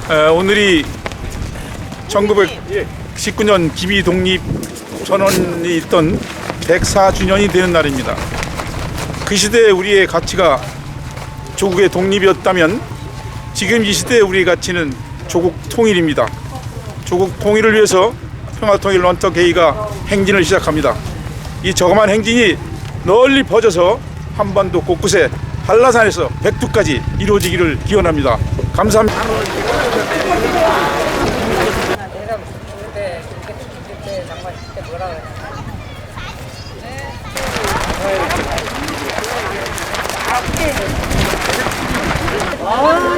오늘이 1919년 기비 독립 선언이 있던 104주년이 되는 날입니다. 그 시대에 우리의 가치가 조국의 독립이었다면 지금 이 시대에 우리의 가치는 조국 통일입니다. 조국 통일을 위해서 평화통일 런터게이가 행진을 시작합니다. 이 저감한 행진이 널리 퍼져서 한반도 곳곳에 한라산에서 백두까지 이루어지기를 기원합니다. 감사합니다.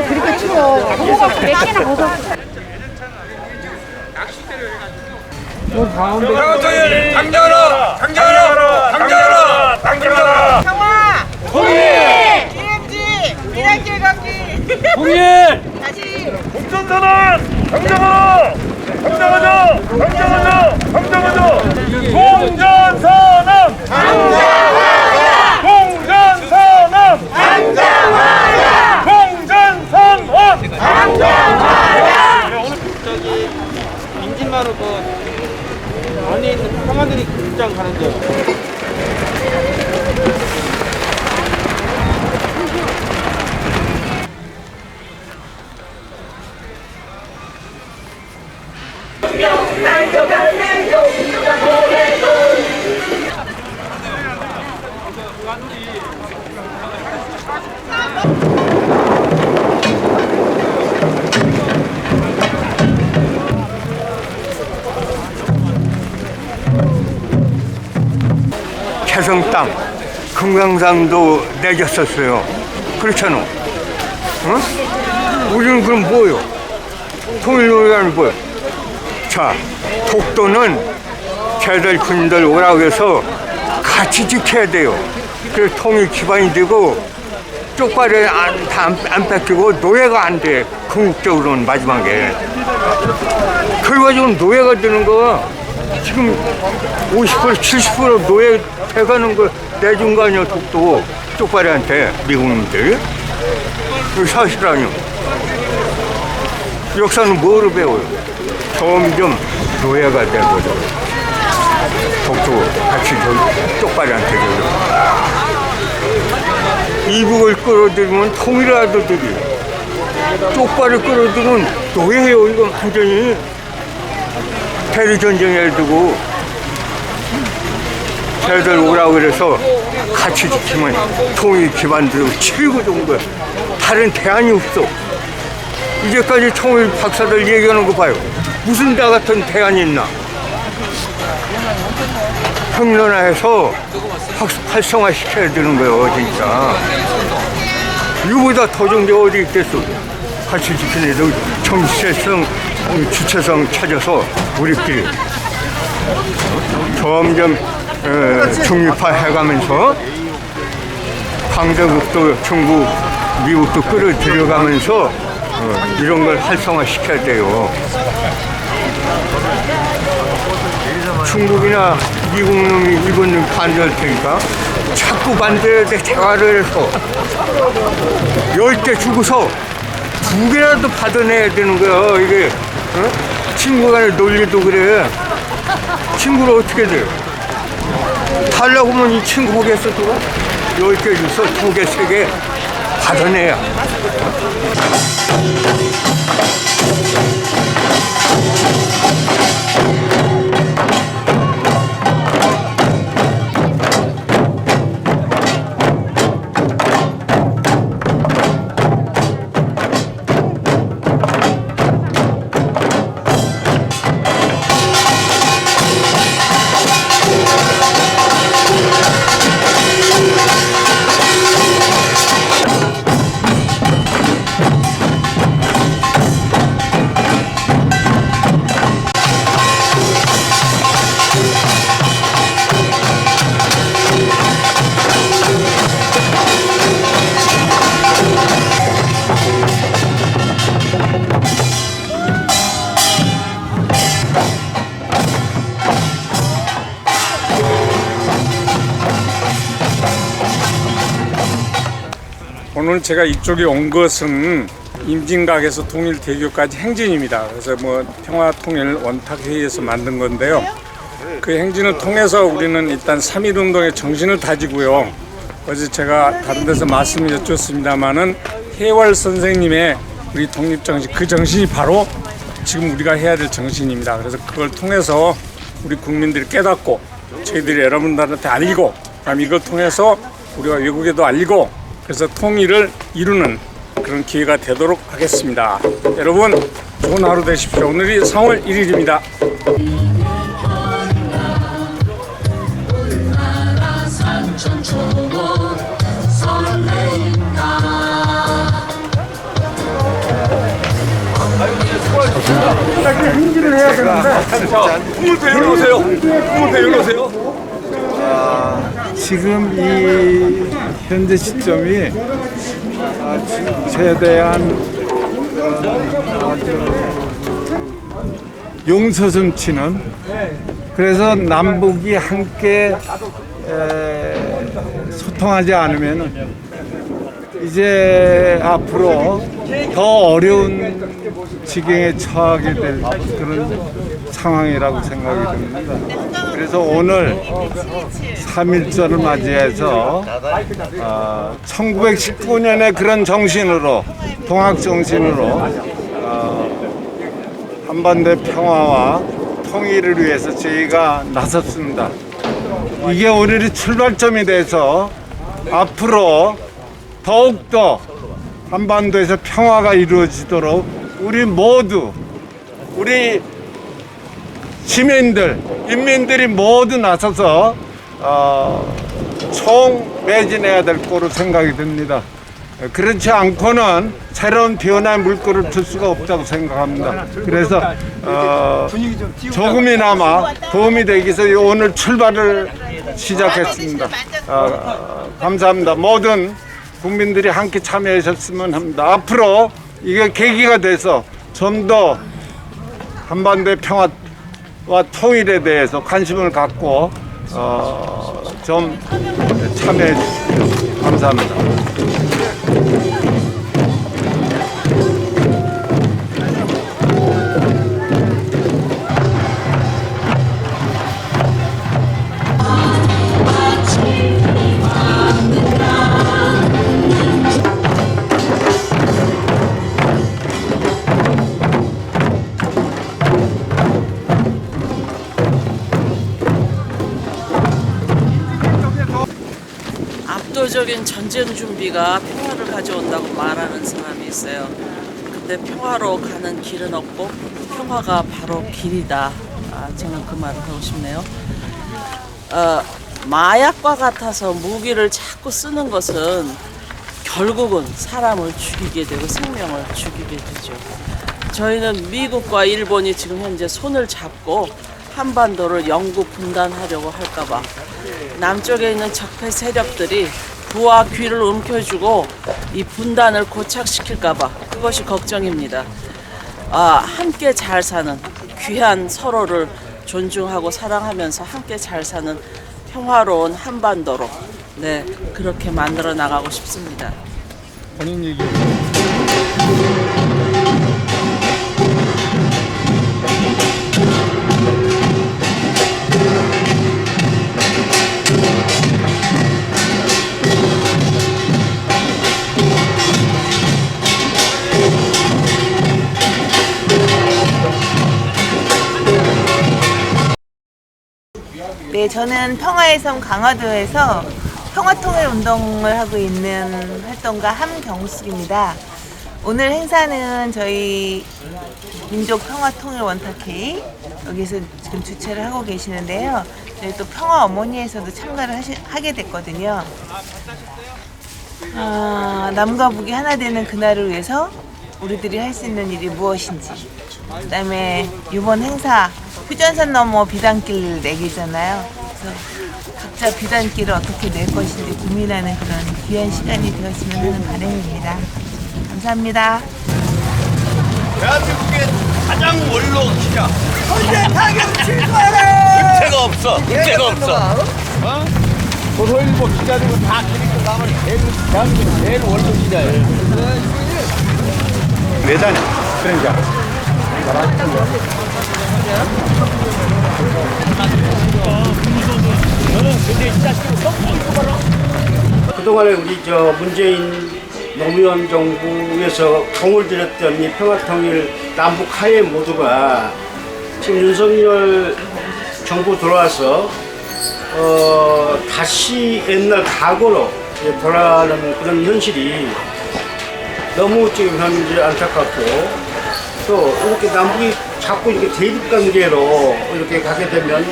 그렇게 추워. 몇 개나 벗어. 평화통일 당장하라! 당장하라! 당장하라! 당장하라! 평화! 통일! DMZ! 미래길 강기! 통일! 다시! 공천선언! 당장하라! 당장하자! 당장하자! 당장하자! 공천선언! 당장하자! 공천선언! 당장하자! 공천선언! 오늘 저기 인진마루 그 안에 있는 평화들이 극장 가는데 개성 땅, 금강산도 내줬었어요. 그렇잖아. 어? 우리는 그럼 뭐요? 통일노래는 뭐요? 자, 독도는 쟤들 군인들 오라고 해서 같이 지켜야 돼요. 그래서 통일 기반이 되고 쪽발에 안 뺏기고 노예가 안 돼. 궁극적으로는 마지막에. 그래가지고 노예가 되는 거 지금 50% 70% 노예 돼가는 거 내준 거 아니야, 독도 쪽발이한테 미국놈들. 그 사실 아니야. 역사는 뭐로 배워요? 점점 노예가 되거든. 독도 같이 쪽발이한테 줘요. 이북을 끌어들이면 통일하더들이 쪽발을 끌어들이면 노예해요. 이건 완전히 대리전쟁에 두고 쟤들 오라고 그래서 같이 지키면 통일 기반으로 최고 좋은 거야. 다른 대안이 없어. 이제까지 통일 박사들 얘기하는 거 봐요. 무슨 나 같은 대안이 있나? 평론화해서 활성화 시켜야 되는 거예요, 진짜. 이거보다 더 좋은 게 어디 있겠어. 같이 지키는 애들 정체성, 주체성 찾아서 우리끼리 점점 중립화해가면서 강대국도 중국, 미국도 끌어들여가면서 이런 걸 활성화시켜야 돼요. 중국이나 미국 놈이 일본 놈이 반대할 테니까 자꾸 반대해야 돼. 대화를 해서 10개 주고서 2개라도 받아내야 되는 거야. 이게 친구 간에 논리도 그래. 친구를 어떻게 돼? 달라고 하면 이 친구 보겠어, 또? 10개 줘서 2개, 3개 받아내야. 오늘 제가 이쪽에 온 것은 임진각에서 통일대교까지 행진입니다. 그래서 뭐 평화통일 원탁회의에서 만든 건데요. 그 행진을 통해서 우리는 일단 3.1운동의 정신을 다지고요. 어제 제가 다른 데서 말씀을 여쭙습니다마는 해월 선생님의 우리 독립정신, 그 정신이 바로 지금 우리가 해야 될 정신입니다. 그래서 그걸 통해서 우리 국민들이 깨닫고 저희들이 여러분들한테 알리고 그다음에 이걸 통해서 우리가 외국에도 알리고 그래서 통일을 이루는 그런 기회가 되도록 하겠습니다. 여러분 좋은 하루 되십시오. 오늘이 3월 1일입니다. 행진을 해야 되는데 국물대 일로 오세요. 국물대 일로 오세요. 지금 이 현재 시점이 최대한 용서숨치는 그래서 남북이 함께 소통하지 않으면 이제 앞으로 더 어려운 지경에 처하게 될 그런 상황이라고 생각이 듭니다. 그래서 오늘 3.1절을 맞이해서 1919년의 그런 정신으로 동학 정신으로 한반도의 평화와 통일을 위해서 저희가 나섰습니다. 이게 오늘이 출발점이 돼서 앞으로 더욱더 한반도에서 평화가 이루어지도록 우리 모두 우리 시민들, 인민들이 모두 나서서 총매진해야 될 거로 생각이 듭니다. 그렇지 않고는 새로운 변화의 물꼬를 틀 수가 없다고 생각합니다. 그래서 조금이나마 도움이 되기 위해서 오늘 출발을 시작했습니다. 감사합니다. 모든 국민들이 함께 참여하셨으면 합니다. 앞으로 이게 계기가 돼서 좀 더 한반도의 평화와 통일에 대해서 관심을 갖고 좀 참여해 주십시오. 감사합니다. 압도적인 전쟁 준비가 평화를 가져온다고 말하는 사람이 있어요. 근데 평화로 가는 길은 없고 평화가 바로 길이다. 저는 그 말을 하고 싶네요. 마약과 같아서 무기를 자꾸 쓰는 것은 결국은 사람을 죽이게 되고 생명을 죽이게 되죠. 저희는 미국과 일본이 지금 현재 손을 잡고 한반도를 영구 분단하려고 할까봐 남쪽에 있는 적폐 세력들이 부와 귀를 움켜쥐고 이 분단을 고착시킬까봐 그것이 걱정입니다. 함께 잘 사는 귀한 서로를 존중하고 사랑하면서 함께 잘 사는 평화로운 한반도로 그렇게 만들어 나가고 싶습니다. 본인 얘기. 네, 저는 평화의 섬 강화도에서 평화통일 운동을 하고 있는 활동가 함경숙입니다. 오늘 행사는 저희 민족평화통일 원탁회의 여기서 지금 주최를 하고 계시는데요. 저희 또 평화 어머니에서도 참가를 하게 됐거든요. 남과 북이 하나 되는 그날을 위해서 우리들이 할 수 있는 일이 무엇인지, 그 다음에 이번 행사 휴전선 넘어 비단길 내기잖아요. 그래서 각자 비단길을 어떻게 낼 것인지 고민하는 그런 귀한 시간이 되었으면 하는 바람입니다. 감사합니다. 대한민국의 가장 원로 기자. 헌재 타격 취소하라! 문제가 없어. 문제가 없어. 조선일보 기자들은 다 기리고 가면 대한민국 제일 원로 기자예요. 매다냐. 그러니까. 그동안에 우리 문재인 노무현 정부에서 공을 들였던 이 평화통일 남북 화해 모두가 지금 윤석열 정부 들어와서 다시 옛날 과거로 돌아가는 그런 현실이 너무 지금 현재 안타깝고, 또 이렇게 남북이 자꾸 이렇게 대립 관계로 이렇게 가게 되면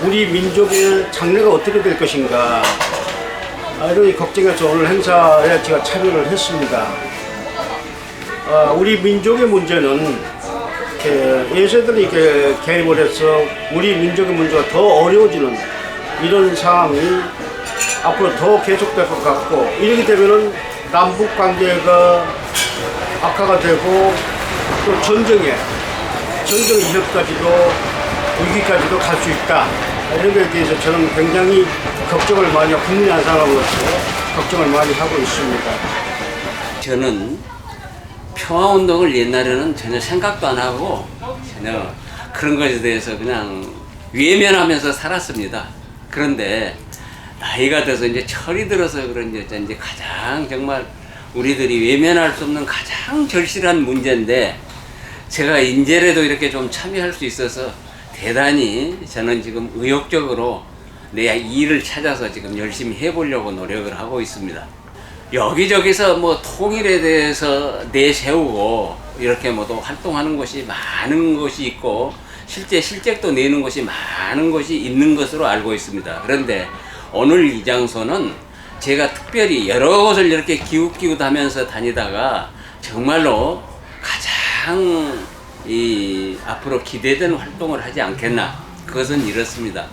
우리 민족의 장래가 어떻게 될 것인가, 이런 걱정해서 오늘 행사에 제가 참여를 했습니다. 우리 민족의 문제는 예세들이 이렇게 개입을 해서 우리 민족의 문제가 더 어려워지는 이런 상황이 앞으로 더 계속될 것 같고, 이렇게 되면은 남북 관계가 악화가 되고 또 전쟁의 이력까지도 위기까지도 갈 수 있다. 이런 것에 대해서 저는 굉장히 걱정을 많이 하고, 국민 한 사람으로서 걱정을 많이 하고 있습니다. 저는 평화운동을 옛날에는 전혀 생각도 안 하고 전혀 그런 것에 대해서 그냥 외면하면서 살았습니다. 그런데 나이가 들어서 이제 철이 들어서 그런지 이제 가장 정말 우리들이 외면할 수 없는 가장 절실한 문제인데, 제가 인제라도 이렇게 좀 참여할 수 있어서 대단히 저는 지금 의욕적으로 내 일을 찾아서 지금 열심히 해보려고 노력을 하고 있습니다. 여기저기서 뭐 통일에 대해서 내세우고 이렇게 또 활동하는 곳이 많은 곳이 있고, 실적도 내는 곳이 많은 곳이 있는 것으로 알고 있습니다. 그런데 오늘 이 장소는 제가 특별히 여러 곳을 이렇게 기웃기웃하면서 다니다가 정말로 가장 앞으로 기대되는 활동을 하지 않겠나. 그것은 이렇습니다.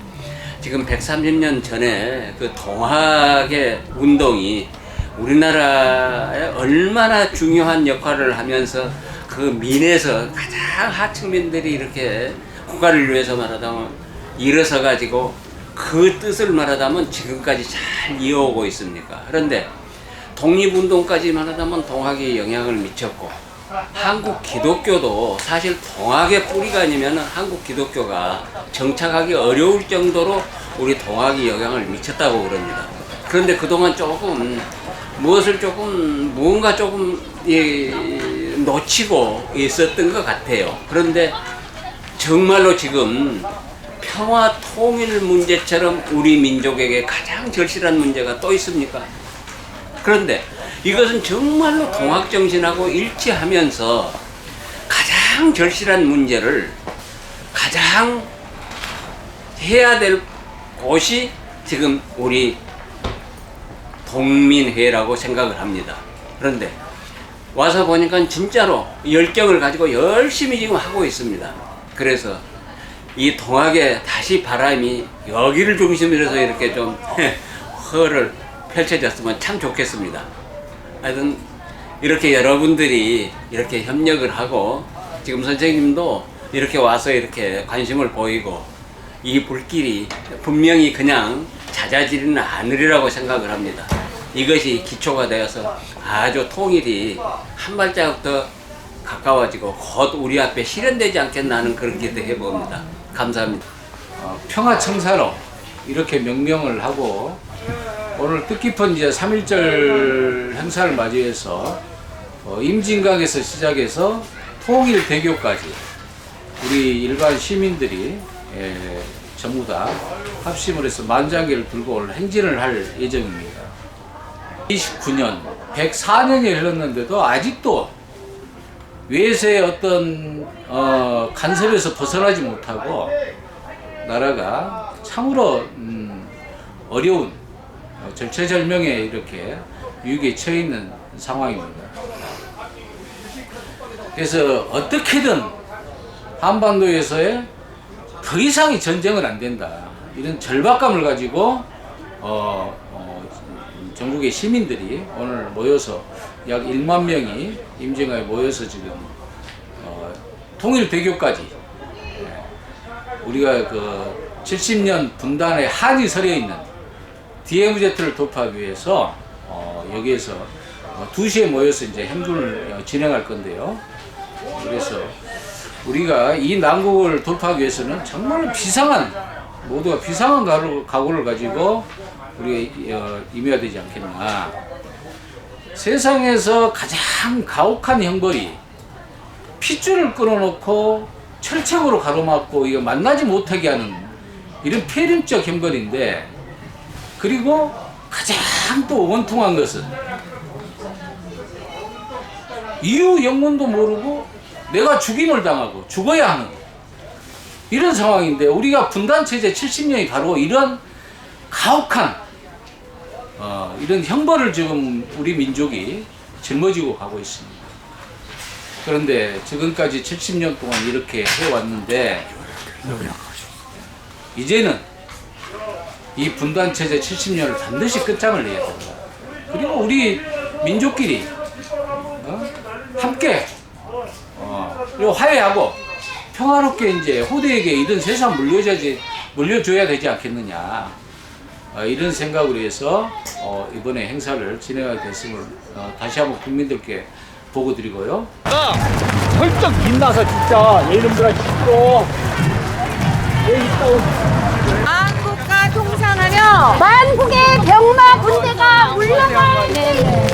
지금 130년 전에 그 동학의 운동이 우리나라에 얼마나 중요한 역할을 하면서 그 민에서 가장 하층민들이 이렇게 국가를 위해서 말하자면 일어서 가지고 그 뜻을 말하자면 지금까지 잘 이어오고 있습니까? 그런데 독립운동까지 말하자면 동학이 영향을 미쳤고, 한국 기독교도 사실 동학의 뿌리가 아니면 한국 기독교가 정착하기 어려울 정도로 우리 동학이 영향을 미쳤다고 그럽니다. 그런데 그동안 무언가 조금 놓치고 있었던 것 같아요. 그런데 정말로 지금 평화 통일 문제처럼 우리 민족에게 가장 절실한 문제가 또 있습니까? 그런데 이것은 정말로 동학정신하고 일치하면서 가장 절실한 문제를 가장 해야 될 곳이 지금 우리 동민회라고 생각을 합니다. 그런데 와서 보니까 진짜로 열정을 가지고 열심히 지금 하고 있습니다. 그래서 이 동학의 다시 바람이 여기를 중심으로 해서 이렇게 좀 허를 펼쳐졌으면 참 좋겠습니다. 하여튼 이렇게 여러분들이 이렇게 협력을 하고, 지금 선생님도 이렇게 와서 이렇게 관심을 보이고, 이 불길이 분명히 그냥 잦아지는 않으리라고 생각을 합니다. 이것이 기초가 되어서 아주 통일이 한 발자국 더 가까워지고 곧 우리 앞에 실현되지 않겠나 하는 그런 기대해 봅니다. 감사합니다. 평화청사로 이렇게 명명을 하고, 오늘 뜻깊은 이제 3.1절 행사를 맞이해서 임진강에서 시작해서 통일대교까지 우리 일반 시민들이 전부 다 합심을 해서 만장기를 들고 올 행진을 할 예정입니다. 29년, 104년이 흘렀는데도 아직도 외세의 어떤 간섭에서 벗어나지 못하고 나라가 참으로 어려운 절체절명에 이렇게 위기에 처해 있는 상황입니다. 그래서 어떻게든 한반도에서의 더 이상의 전쟁은 안 된다, 이런 절박감을 가지고 전국의 시민들이 오늘 모여서 약 1만 명이 임진강에 모여서 지금 통일대교까지 우리가 그 70년 분단의 한이 서려 있는 DMZ를 돌파하기 위해서 여기에서 2시에 모여서 이제 행군을 진행할 건데요. 그래서 우리가 이 난국을 돌파하기 위해서는 정말 모두가 비상한 각오를 가지고 우리가 임해야 되지 않겠나. 세상에서 가장 가혹한 형벌이 핏줄을 끊어놓고 철책으로 가로막고 이거 만나지 못하게 하는 이런 폐륜적 형벌인데, 그리고 가장 또 원통한 것은 이유 영문도 모르고 내가 죽임을 당하고 죽어야 하는 이런 상황인데, 우리가 분단체제 70년이 바로 이런 가혹한 이런 형벌을 지금 우리 민족이 짊어지고 가고 있습니다. 그런데 지금까지 70년 동안 이렇게 해왔는데, 이제는 이 분단체제 70년을 반드시 끝장을 내야 된다. 그리고 우리 민족끼리 함께 그리고 화해하고 평화롭게 이제 후대에게 이런 세상 물려줘야 되지 않겠느냐, 이런 생각으로 해서 이번에 행사를 진행하게 됐음을 다시 한번 국민들께 보고드리고요. 펄쩍 빛나서 진짜 얘놈들아 죽고 한국과 통상하며 만국의 병마 군대가 물러갈 때입니다.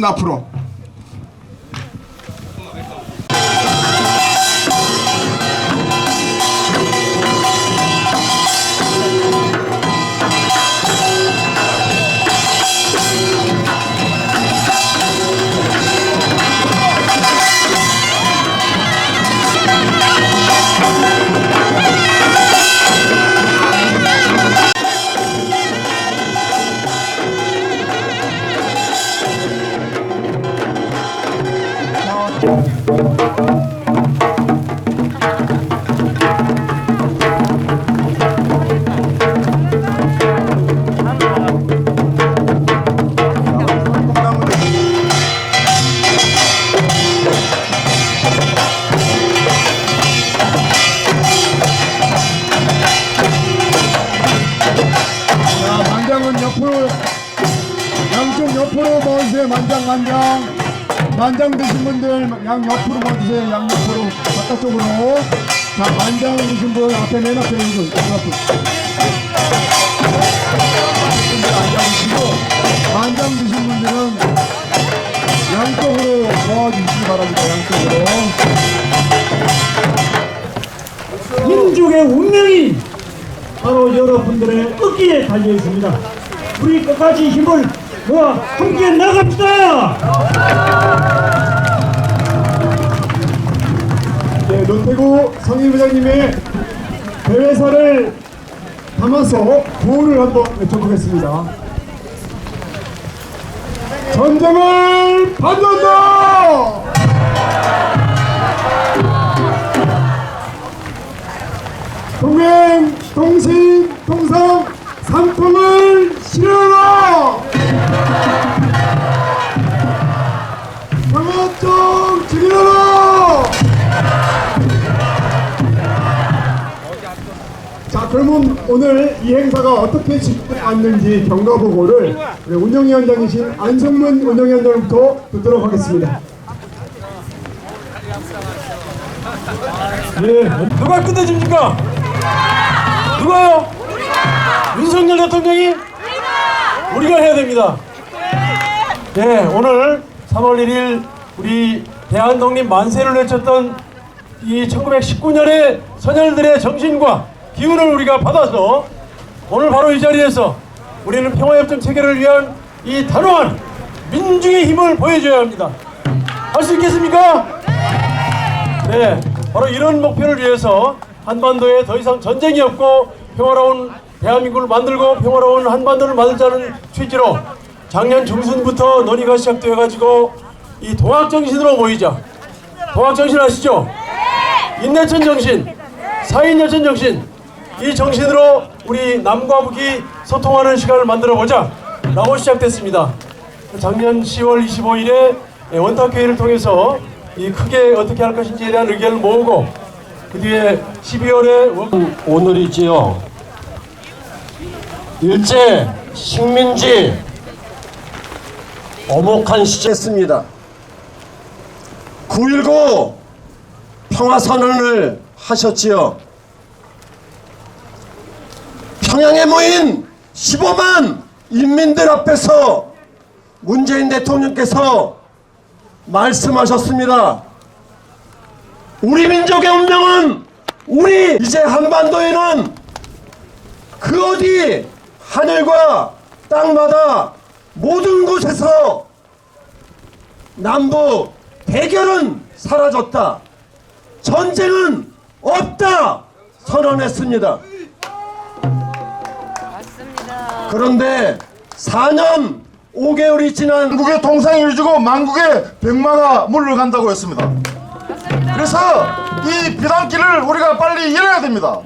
앞으로 만장 드신 분들 양 옆으로 모여주세요. 양 옆으로 바깥쪽으로. 자, 만장 드신 분 앞에 맨 앞에 있는 분. 드시고 간장 드신 분들은 양쪽으로 모아주시기 바랍니다. 양쪽으로. 민족의 운명이 바로 여러분들의 어깨에 달려 있습니다. 우리 끝까지 힘을 모아 함께 나갑시다. 네, 노태구 성임회장님의 대회사를 담아서 구호를 한번 외쳐보겠습니다. 전쟁을 반대한다! 동행, 동신, 동상, 삼통을 실현하라! 평화적 지켜라! 자, 그러면 오늘 이 행사가 어떻게 진행됐는지 경과보고를 우리 운영위원장이신 안성문 운영위원장부터 듣도록 하겠습니다. 예, 누가 끝내줍니까? 누가요? 윤석열 대통령이? 우리가 해야 됩니다. 예, 오늘 3월 1일 우리 대한독립 만세를 외쳤던 이 1919년의 선열들의 정신과 기운을 우리가 받아서 오늘 바로 이 자리에서 우리는 평화협정 체결을 위한 이 단호한 민중의 힘을 보여줘야 합니다. 할 수 있겠습니까? 네, 바로 이런 목표를 위해서 한반도에 더 이상 전쟁이 없고 평화로운 대한민국을 만들고 평화로운 한반도를 만들자는 취지로 작년 중순부터 논의가 시작되어가지고 이 동학정신으로 모이자. 동학정신 아시죠? 인내천 정신, 사인여천 정신, 이 정신으로 우리 남과 북이 소통하는 시간을 만들어보자 라고 시작됐습니다. 작년 10월 25일에 원탁회의를 통해서 이 크게 어떻게 할 것인지에 대한 의견을 모으고 그 뒤에 12월에 오늘이지요. 일제 식민지 엄혹한 시제였습니다. 9.19 평화선언을 하셨지요. 평양에 모인 15만 인민들 앞에서 문재인 대통령께서 말씀하셨습니다. 우리 민족의 운명은 우리 이제 한반도에는 그 어디 하늘과 땅마다 모든 곳에서 남북 대결은 사라졌다. 전쟁은 없다 선언했습니다. 그런데 4년 5개월이 지난 한국의 통상이 이루어지고 만국의 병마가 물러간다고 했습니다. 그래서 이 비단길을 우리가 빨리 열어야 됩니다.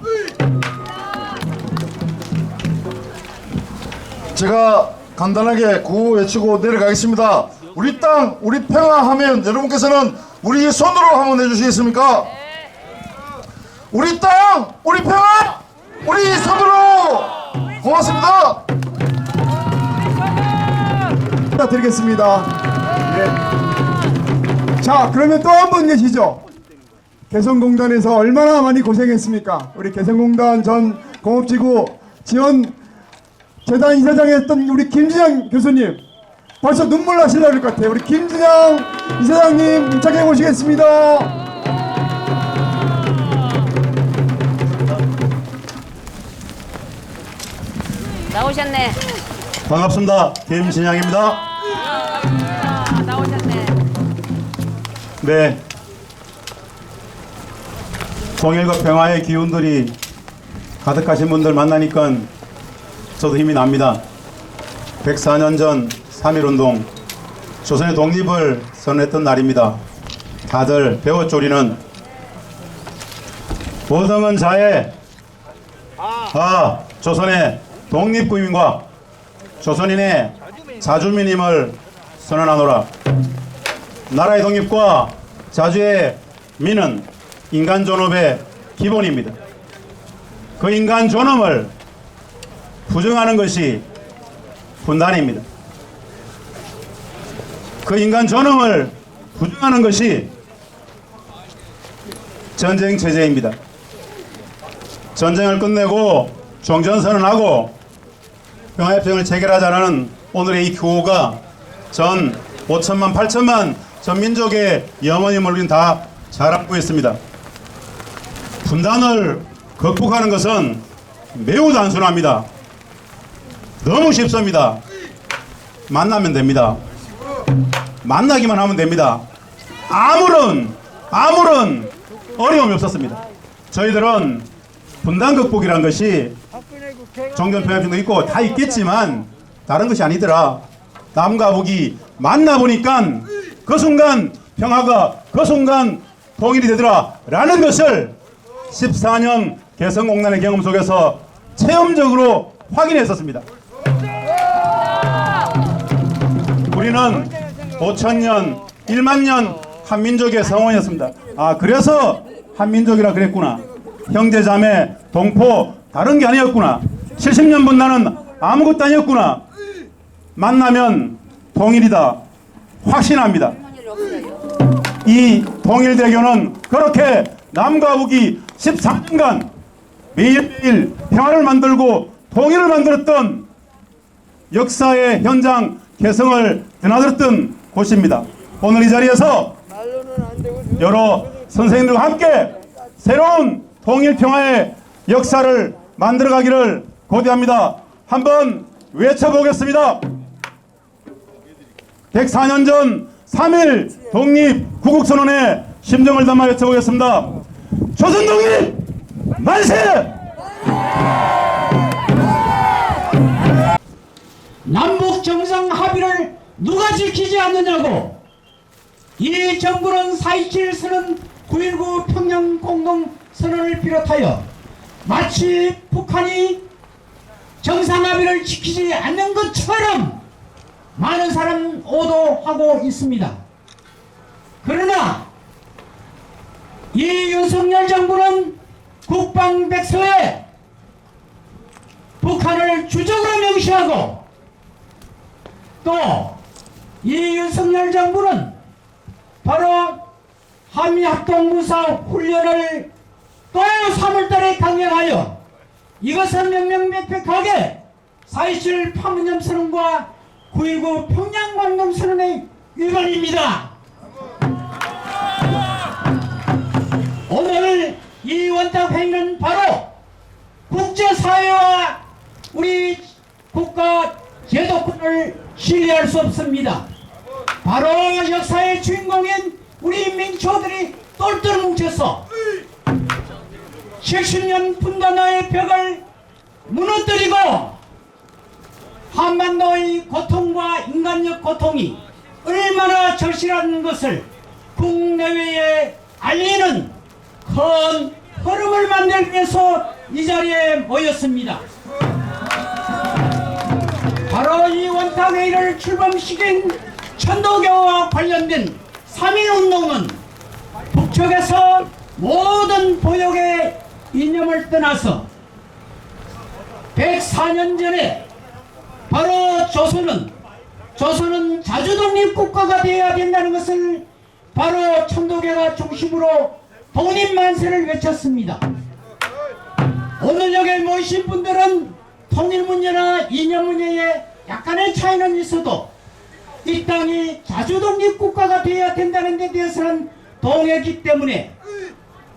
제가 간단하게 구호 외치고 내려가겠습니다. 우리 땅, 우리 평화 하면 여러분께서는 우리 손으로 한번 해주시겠습니까? 우리 땅, 우리 평화, 우리 손으로! 고맙습니다. 드리겠습니다. 네. 자, 그러면 또 한 분 계시죠? 개성공단에서 얼마나 많이 고생했습니까? 우리 개성공단 전 공업지구 지원 재단 이사장했던 우리 김진양 교수님, 벌써 눈물 나시려고 할 것 같아요. 우리 김진양 이사장님 임차게 모시겠습니다. 나오셨네. 반갑습니다. 김진양입니다. 나오셨네. 네. 통일과 평화의 기운들이 가득하신 분들 만나니까 저도 힘이 납니다. 104년 전 3.1운동, 조선의 독립을 선언했던 날입니다. 다들 배웠죠. 우리는 보등은 자의 조선의 독립구민과 조선인의 자주민임을 선언하노라. 나라의 독립과 자주의 민은 인간 존엄의 기본입니다. 그 인간 존엄을 부정하는 것이 분단입니다. 그 인간 존엄을 부정하는 것이 전쟁 체제입니다. 전쟁을 끝내고 종전선언하고 평화협정을 체결하자는 오늘의 이 교우가 전 5천만 8천만 전 민족의 영원임을 우리는 다 잘 알고 있습니다. 분단을 극복하는 것은 매우 단순합니다. 너무 쉽습니다. 만나면 됩니다. 만나기만 하면 됩니다. 아무런 어려움이 없었습니다. 저희들은 분단 극복이란 것이 종전평화증도 있고 다 있겠지만 다른 것이 아니더라. 남과 북이 만나보니까 그 순간 평화가 그 순간 통일이 되더라 라는 것을 14년 개성공단의 경험 속에서 체험적으로 확인했었습니다. 우리는 5천년 1만년 한민족의 성원이었습니다. 그래서 한민족이라 그랬구나. 형제자매 동포 다른 게 아니었구나. 70년 분단은 아무것도 아니었구나. 만나면 통일이다. 확신합니다. 이 통일대교는 그렇게 남과 북이 14년간 매일매일 평화를 만들고 통일을 만들었던 역사의 현장 개성을 드나들었던 곳입니다. 오늘 이 자리에서 여러 선생님들과 함께 새로운 통일 평화의 역사를 만들어가기를 고대합니다. 한번 외쳐보겠습니다. 104년 전 3.1 독립 구국선언의 심정을 담아 외쳐보겠습니다. 조선 독립 만세! 남북 정상 합의를 누가 지키지 않느냐고 이 정부는 4.27 선언 9.19 평양 공동선언을 비롯하여 마치 북한이 정상 합의를 지키지 않는 것처럼 많은 사람 오도하고 있습니다. 그러나 이 윤석열 정부는 국방백서에 북한을 주적으로 명시하고 또 이 윤석열 정부는 바로 한미합동무사 훈련을 또 3월달에 강행하여 이것은 명명백백하게 4.27 판문점선언과 9.19 평양공동선언의 위반입니다. 오늘 이 원탁회의는 바로 국제사회와 우리 국가 제도권을 신뢰할 수 없습니다. 바로 역사의 주인공인 우리 민초들이 똘똘 뭉쳐서 70년 분단의 벽을 무너뜨리고 한반도의 고통과 인간적 고통이 얼마나 절실한 것을 국내외에 알리는 큰 흐름을 만들기 위해서 이 자리에 모였습니다. 바로 이 원탁회의를 출범시킨 천도교와 관련된 3.1운동은 북쪽에서 모든 보역의 이념을 떠나서 104년 전에 바로 조선은 자주독립국가가 되어야 된다는 것을 바로 천도교가 중심으로 독립만세를 외쳤습니다. 오늘 여기 모이신 분들은 통일 문제나 이념 문제에 약간의 차이는 있어도 이 땅이 자주독립국가가 되어야 된다는 데 대해서는 동의했기 때문에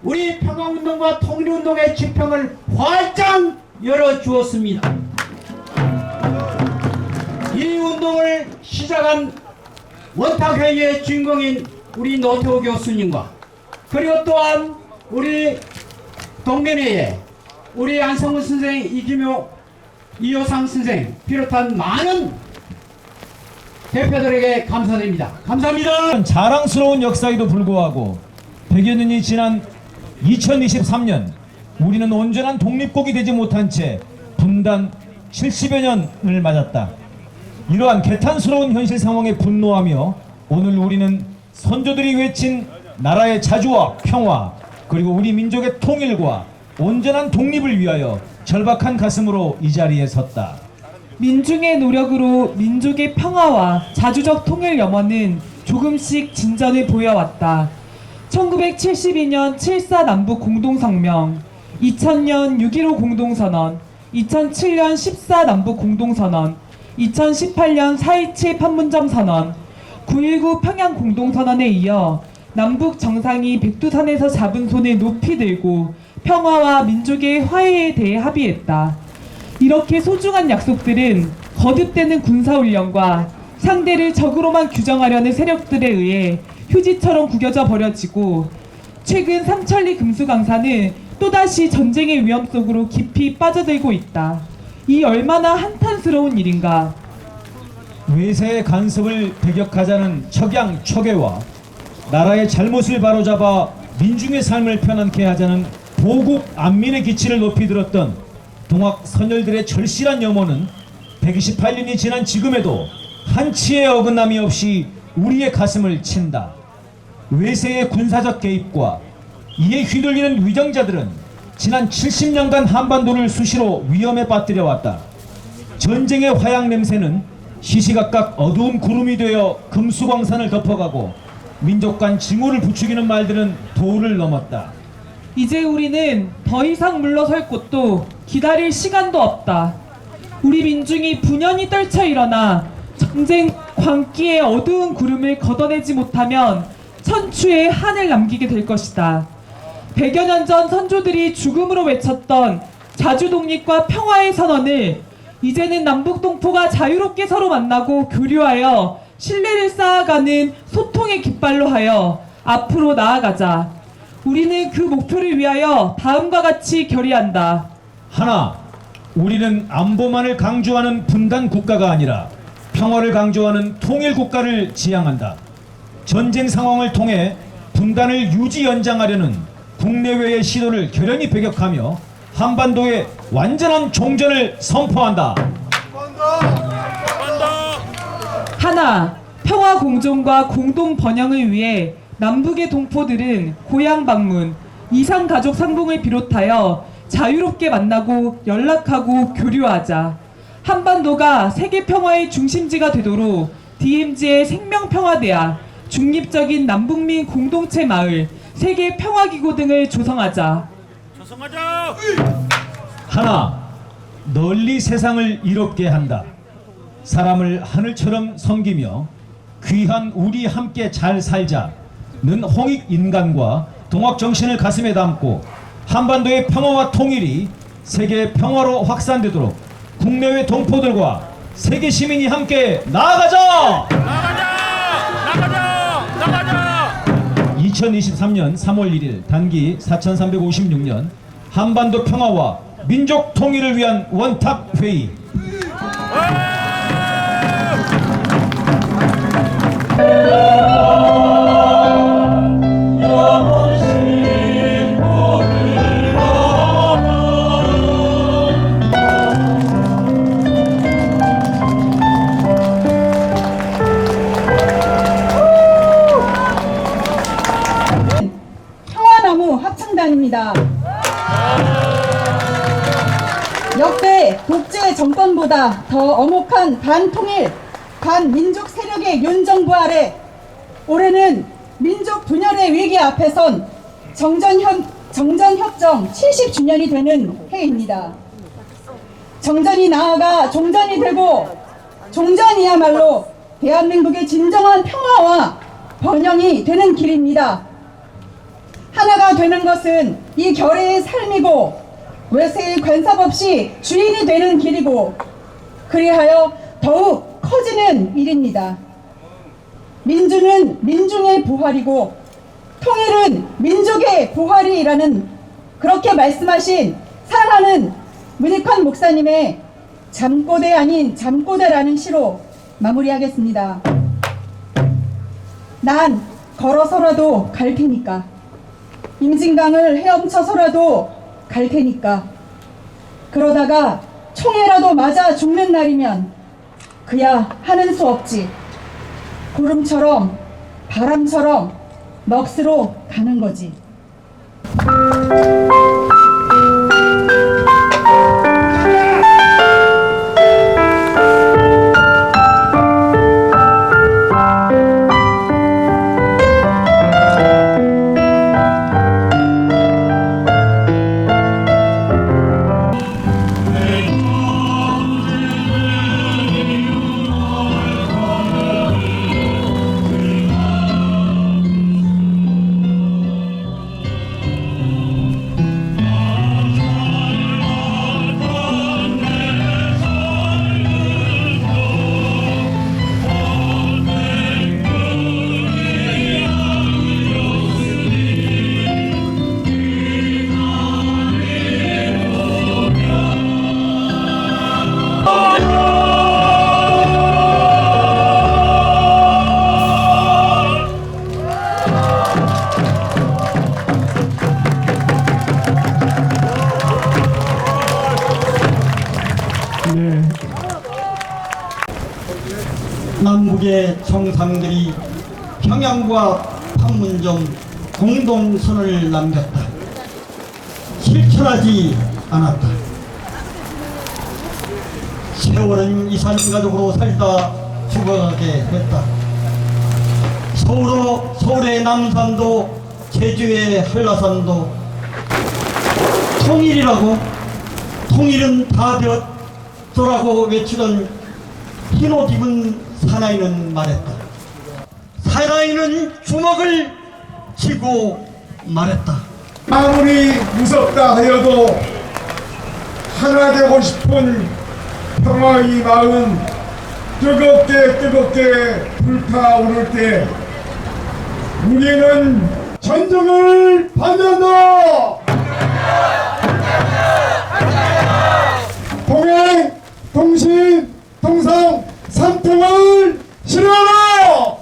우리 평화운동과 통일운동의 지평을 활짝 열어주었습니다. 이 운동을 시작한 원탁회의의 주인공인 우리 노태우 교수님과 그리고 또한 우리 동면회의 우리 안성훈 선생, 이기묘, 이호상 선생 비롯한 많은 대표들에게 감사드립니다. 감사합니다. 자랑스러운 역사에도 불구하고 100여 년이 지난 2023년 우리는 온전한 독립국이 되지 못한 채 분단 70여 년을 맞았다. 이러한 개탄스러운 현실 상황에 분노하며 오늘 우리는 선조들이 외친 나라의 자주와 평화 그리고 우리 민족의 통일과 온전한 독립을 위하여 절박한 가슴으로 이 자리에 섰다. 민중의 노력으로 민족의 평화와 자주적 통일 염원은 조금씩 진전을 보여왔다. 1972년 7.4 남북 공동성명, 2000년 6.15 공동선언, 2007년 14 남북 공동선언, 2018년 4.27 판문점 선언, 9.19 평양 공동선언에 이어 남북 정상이 백두산에서 잡은 손을 높이 들고 평화와 민족의 화해에 대해 합의했다. 이렇게 소중한 약속들은 거듭되는 군사훈련과 상대를 적으로만 규정하려는 세력들에 의해 휴지처럼 구겨져 버려지고, 최근 삼천리 금수강산은 또다시 전쟁의 위험 속으로 깊이 빠져들고 있다. 이 얼마나 한탄스러운 일인가. 외세의 간섭을 배격하자는 척양척애와 나라의 잘못을 바로잡아 민중의 삶을 편안케 하자는 보국 안민의 기치를 높이 들었던 동학 선열들의 절실한 염원은 128년이 지난 지금에도 한치의 어긋남이 없이 우리의 가슴을 친다. 외세의 군사적 개입과 이에 휘둘리는 위정자들은 지난 70년간 한반도를 수시로 위험에 빠뜨려 왔다. 전쟁의 화약 냄새는 시시각각 어두운 구름이 되어 금수광산을 덮어가고 민족 간 징후를 부추기는 말들은 도를 넘었다. 이제 우리는 더 이상 물러설 곳도 기다릴 시간도 없다. 우리 민중이 분연히 떨쳐 일어나 전쟁 광기의 어두운 구름을 걷어내지 못하면 천추의 한을 남기게 될 것이다. 100여 년 전 선조들이 죽음으로 외쳤던 자주 독립과 평화의 선언을 이제는 남북 동포가 자유롭게 서로 만나고 교류하여 신뢰를 쌓아가는 소통의 깃발로 하여 앞으로 나아가자. 우리는 그 목표를 위하여 다음과 같이 결의한다. 하나, 우리는 안보만을 강조하는 분단 국가가 아니라 평화를 강조하는 통일 국가를 지향한다. 전쟁 상황을 통해 분단을 유지 연장하려는 국내외의 시도를 결연히 배격하며 한반도의 완전한 종전을 선포한다. 하나, 평화 공존과 공동 번영을 위해 남북의 동포들은 고향 방문, 이상 가족 상봉을 비롯하여 자유롭게 만나고 연락하고 교류하자. 한반도가 세계 평화의 중심지가 되도록 DMZ의 생명평화대학, 중립적인 남북민 공동체 마을, 세계 평화기구 등을 조성하자. 하나, 널리 세상을 이롭게 한다. 사람을 하늘처럼 섬기며 귀한 우리 함께 잘 살자는 홍익인간과 동학정신을 가슴에 담고 한반도의 평화와 통일이 세계 평화로 확산되도록 국내외 동포들과 세계 시민이 함께 나아가자! 2023년 3월 1일 단기 4356년 한반도 평화와 민족 통일을 위한 원탁회의. 평화나무 합창단입니다. 역대 독재 정권보다 더 엄혹한 반통일, 반민족 세력의 윤 정부 아래 올해는 민족 분열의 위기 앞에선 정전협정 70주년이 되는 해입니다. 정전이 나아가 종전이 되고 종전이야말로 대한민국의 진정한 평화와 번영이 되는 길입니다. 하나가 되는 것은 이 결의의 삶이고 외세의 간섭 없이 주인이 되는 길이고 그리하여 더욱 커지는 일입니다. 민주는 민중의 부활이고 통일은 민족의 부활이라는 그렇게 말씀하신 사랑하는 문익환 목사님의 잠꼬대 아닌 잠꼬대라는 시로 마무리하겠습니다. 난 걸어서라도 갈 테니까, 임진강을 헤엄쳐서라도 갈 테니까, 그러다가 총에라도 맞아 죽는 날이면 그야 하는 수 없지. 구름처럼 바람처럼 넋으로 가는 거지. 네. 남북의 정상들이 평양과 판문점 공동선을 남겼다. 실천하지 않았다. 세월은 이산가족으로 살다 죽어가게 됐다. 서울의 남산도 제주의 한라산도 통일이라고, 통일은 다 되었더라고 외치던 흰옷 입은 사나이는 말했다. 사나이는 주먹을 쥐고 말했다. 아무리 무섭다 하여도 하나 되고 싶은 평화의 마음 뜨겁게 불타오를 때 우리는 전쟁을 반대한다. 동행, 동신, 동상, 삼통을 실현하라.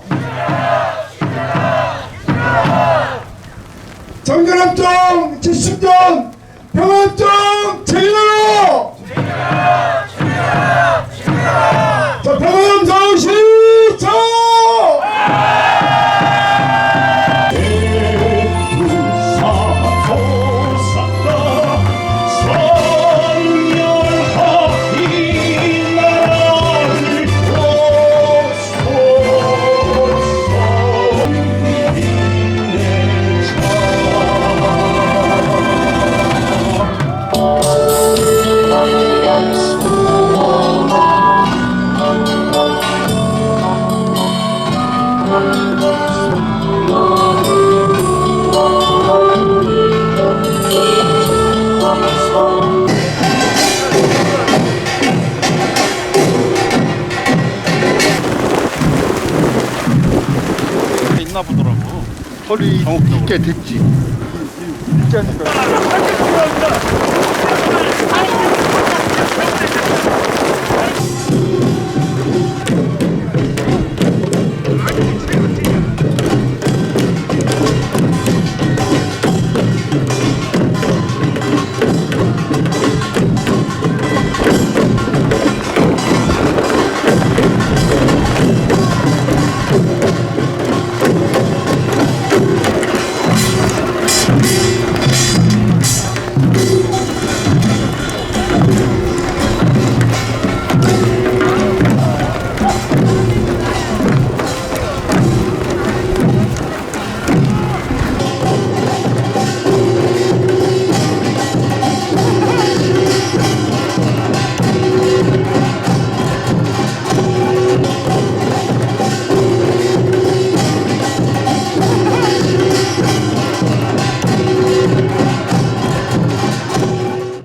정전합정 70년 평화협정 체결하라. 자, 평화협정 시작. 있나 보더라고. 허리 있게 됐지. 있지 않을까.